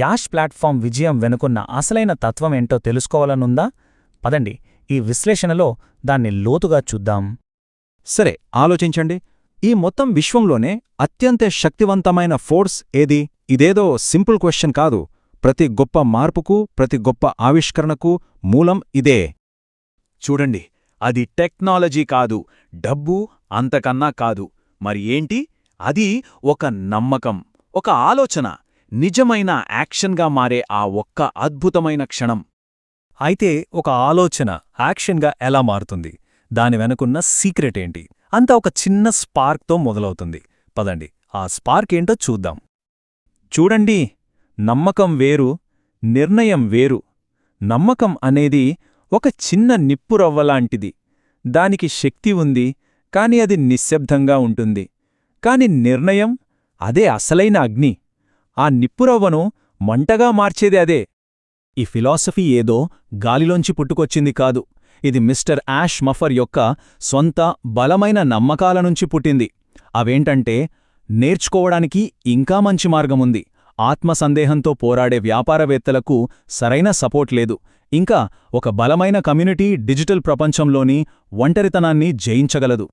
Ash platform విజయం వెనుకున్న అసలైన తత్వమేంటో తెలుసుకోవాలనుందా? పదండి, ఈ విశ్లేషణలో దాన్ని లోతుగా చూద్దాం. సరే, ఆలోచించండి. ఈ మొత్తం విశ్వంలోనే అత్యంత శక్తివంతమైన ఫోర్స్ ఏది? ఇదేదో సింపుల్ క్వశ్చన్ కాదు. ప్రతి గొప్ప మార్పుకు, ప్రతి గొప్ప ఆవిష్కరణకు మూలం ఇదే. చూడండి, అది టెక్నాలజీ కాదు, డబ్బు అంతకన్నా కాదు. మరి ఏంటి? అది ఒక నమ్మకం, ఒక ఆలోచన, నిజమైన యాక్షన్గా మారే ఆ ఒక్క అద్భుతమైన క్షణం. అయితే ఒక ఆలోచన యాక్షన్గా ఎలా మారుతుంది? దాని వెనుకున్న సీక్రెట్ ఏంటి? అంతా ఒక చిన్న స్పార్క్తో మొదలవుతుంది. పదండి, ఆ స్పార్క్ ఏంటో చూద్దాం. చూడండి, నమ్మకం వేరు, నిర్ణయం వేరు. నమ్మకం అనేది ఒక చిన్న నిప్పురవ్వలాంటిది. దానికి శక్తి ఉంది, కాని అది నిశ్శబ్దంగా ఉంటుంది. కాని నిర్ణయం, అదే అసలైన అగ్ని. ఆ నిప్పురవ్వను మంటగా మార్చేది అదే. ఈ ఫిలాసఫీ ఏదో గాలిలోంచి పుట్టుకొచ్చింది కాదు. ఇది మిస్టర్ యాష్ మఫర్ యొక్క సొంత బలమైన నమ్మకాల నుంచి పుట్టింది. అవేంటంటే, నేర్చుకోవడానికి ఇంకా మంచి మార్గముంది, ఆత్మసందేహంతో పోరాడే వ్యాపారవేత్తలకు సరైన సపోర్ట్ లేదు, ఇంకా ఒక బలమైన కమ్యూనిటీ డిజిటల్ ప్రపంచంలోని ఒంటరితనాన్ని జయించగలదు.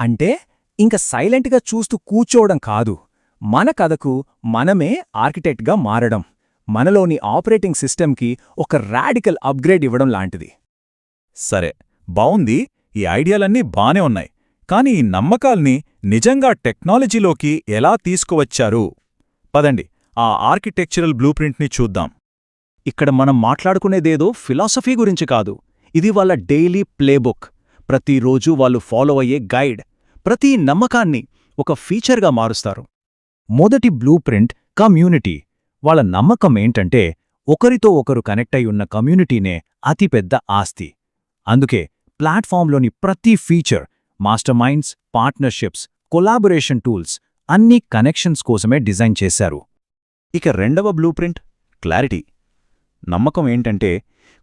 అంటే ఇంక సైలెంట్గా చూస్తూ కూర్చోవడం కాదు, మన కథకు మనమే ఆర్కిటెక్ట్గా మారడం, మనలోని ఆపరేటింగ్ సిస్టమ్కి ఒక రాడికల్ అప్గ్రేడ్ ఇవ్వడం లాంటిది. సరే, బావుంది. ఈ ఐడియాలన్నీ బానే ఉన్నాయి. కాని ఈ నమ్మకాల్ని నిజంగా టెక్నాలజీలోకి ఎలా తీసుకువచ్చారు? పదండి, ఆ ఆర్కిటెక్చరల్ బ్లూప్రింట్ని చూద్దాం. ఇక్కడ మనం మాట్లాడుకునేదేదో ఫిలాసఫీ గురించి కాదు, ఇది వాళ్ళ డైలీ ప్లేబుక్. ప్రతిరోజూ వాళ్ళు ఫాలో అయ్యే గైడ్. ప్రతి నమ్మకాన్ని ఒక ఫీచర్గా మారుస్తారు. మొదటి బ్లూప్రింట్ కమ్యూనిటీ. వాళ్ళ నమ్మకం ఏంటంటే, ఒకరితో ఒకరు కనెక్ట్ అయి ఉన్న కమ్యూనిటీనే అతిపెద్ద ఆస్తి. అందుకే ప్లాట్ఫామ్లోని ప్రతి feature, master minds, partnerships, collaboration tools అన్నీ కనెక్షన్స్ కోసమే డిజైన్ చేశారు. ఇక రెండవ బ్లూప్రింట్ క్లారిటీ. నమ్మకం ఏంటంటే,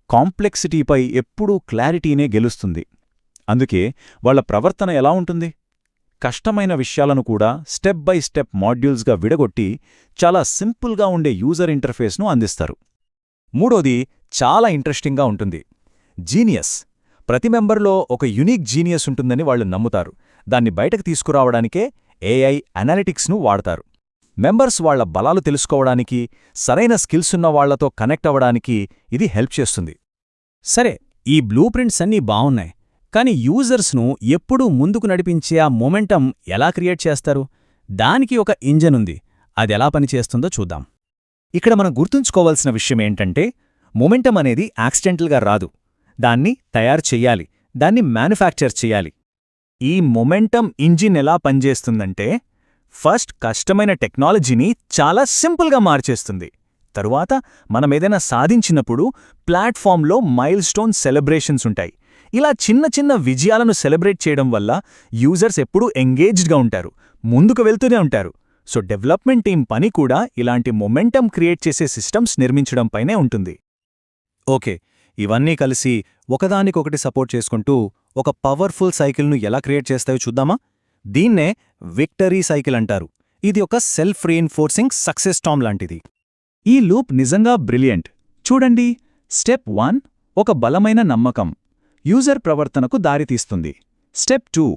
కాంప్లెక్సిటీపై ఎప్పుడూ క్లారిటీనే గెలుస్తుంది. అందుకే వాళ్ల ప్రవర్తన ఎలా ఉంటుంది? కష్టమైన విషయాలను కూడా స్టెప్ బై స్టెప్ మాడ్యూల్స్గా విడగొట్టి చాలా సింపుల్గా ఉండే యూజర్ ఇంటర్ఫేస్ను అందిస్తారు. మూడోది చాలా ఇంట్రెస్టింగ్గా ఉంటుంది, జీనియస్. ప్రతి మెంబర్లో ఒక యునీక్ జీనియస్ ఉంటుందని వాళ్ళు నమ్ముతారు. దాన్ని బయటకు తీసుకురావడానికే ఏఐ అనాలిటిక్స్ను వాడతారు. మెంబర్స్ వాళ్ల బలాలు తెలుసుకోవడానికి, సరైన స్కిల్స్ ఉన్న వాళ్లతో కనెక్ట్ అవ్వడానికి ఇది హెల్ప్ చేస్తుంది. సరే, ఈ బ్లూప్రింట్స్ అన్నీ బావున్నాయి, కానీ యూజర్స్ను ఎప్పుడూ ముందుకు నడిపించే ఆ మొమెంటం ఎలా క్రియేట్ చేస్తారు? దానికి ఒక ఇంజన్ ఉంది. అదెలా పనిచేస్తుందో చూద్దాం. ఇక్కడ మనం గుర్తుంచుకోవాల్సిన విషయమేంటంటే, మొమెంటం అనేది యాక్సిడెంటల్గా రాదు. దాన్ని తయారు చెయ్యాలి, దాన్ని మ్యానుఫ్యాక్చర్ చెయ్యాలి. ఈ మొమెంటం ఇంజిన్ ఎలా పనిచేస్తుందంటే, ఫస్ట్ కష్టమైన టెక్నాలజీని చాలా సింపుల్గా మార్చేస్తుంది. తరువాత మనమేదైనా సాధించినప్పుడు ప్లాట్ఫామ్లో మైల్ స్టోన్ సెలబ్రేషన్స్ ఉంటాయి. ఇలా చిన్న చిన్న విజయాలను సెలబ్రేట్ చేయడం వల్ల యూజర్స్ ఎప్పుడూ ఎంగేజ్డ్గా ఉంటారు, ముందుకు వెళ్తూనే ఉంటారు. సో డెవలప్మెంట్ టీం పని కూడా ఇలాంటి మొమెంటం క్రియేట్ చేసే సిస్టమ్స్ నిర్మించడంపైనే ఉంటుంది. ఓకే, ఇవన్నీ కలిసి ఒకదానికొకటి సపోర్ట్ చేసుకుంటూ ఒక పవర్ఫుల్ సైకిల్ను ఎలా క్రియేట్ చేస్తాయో చూద్దామా? దీన్నే విక్టరీ సైకిల్ అంటారు. ఇది ఒక సెల్ఫ్ రీఇన్ఫోర్సింగ్ సక్సెస్ టామ్ లాంటిది. ఈ లూప్ నిజంగా బ్రిలియంట్. చూడండి, స్టెప్ 1 ఒక బలమైన నమ్మకం యూజర్ ప్రవర్తనకు దారితీస్తుంది. స్టెప్ 2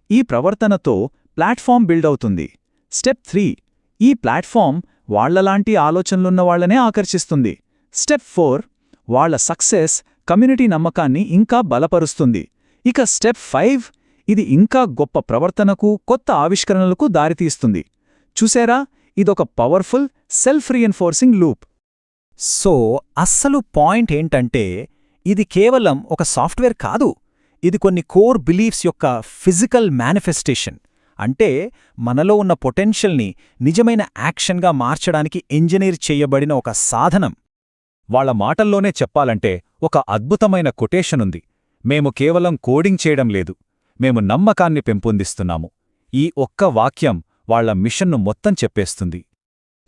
ఈ ప్రవర్తనతో ప్లాట్ఫామ్ బిల్డ్ అవుతుంది. స్టెప్ 3 ఈ ప్లాట్ఫామ్ వాళ్లలాంటి ఆలోచనలున్న వాళ్లనే ఆకర్షిస్తుంది. స్టెప్ 4 వాళ్ల సక్సెస్ కమ్యూనిటీ నమ్మకాన్ని ఇంకా బలపరుస్తుంది. ఇక స్టెప్ 5 ఇది ఇంకా గొప్ప ప్రవర్తనకు, కొత్త ఆవిష్కరణలకు దారితీస్తుంది. చూసారా, ఇదొక powerful self reinforcing loop. So అస్సలు పాయింట్ ఏంటంటే, ఇది కేవలం ఒక సాఫ్ట్వేర్ కాదు, ఇది కొన్ని కోర్ బిలీఫ్స్ యొక్క ఫిజికల్ మేనిఫెస్టేషన్. అంటే మనలో ఉన్న పొటెన్షియల్ని నిజమైన యాక్షన్గా మార్చడానికి ఇంజనీర్ చెయ్యబడిన ఒక సాధనం. వాళ్ల మాటల్లోనే చెప్పాలంటే ఒక అద్భుతమైన కొటేషనుంది, మేము కేవలం కోడింగ్ చేయడం లేదు, మేము నమ్మకాన్ని పెంపొందిస్తున్నాము. ఈ ఒక్క వాక్యం వాళ్ల మిషన్ను మొత్తం చెప్పేస్తుంది.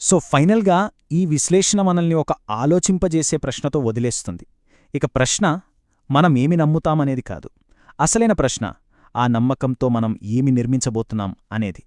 సో ఫైనల్గా ఈ విశ్లేషణ మనల్ని ఒక ఆలోచింపజేసే ప్రశ్నతో వదిలేస్తుంది. ఇక ప్రశ్న మనం ఏమి నమ్ముతామనేది కాదు, అసలైన ప్రశ్న ఆ నమ్మకంతో మనం ఏమి నిర్మించబోతున్నాం అనేది.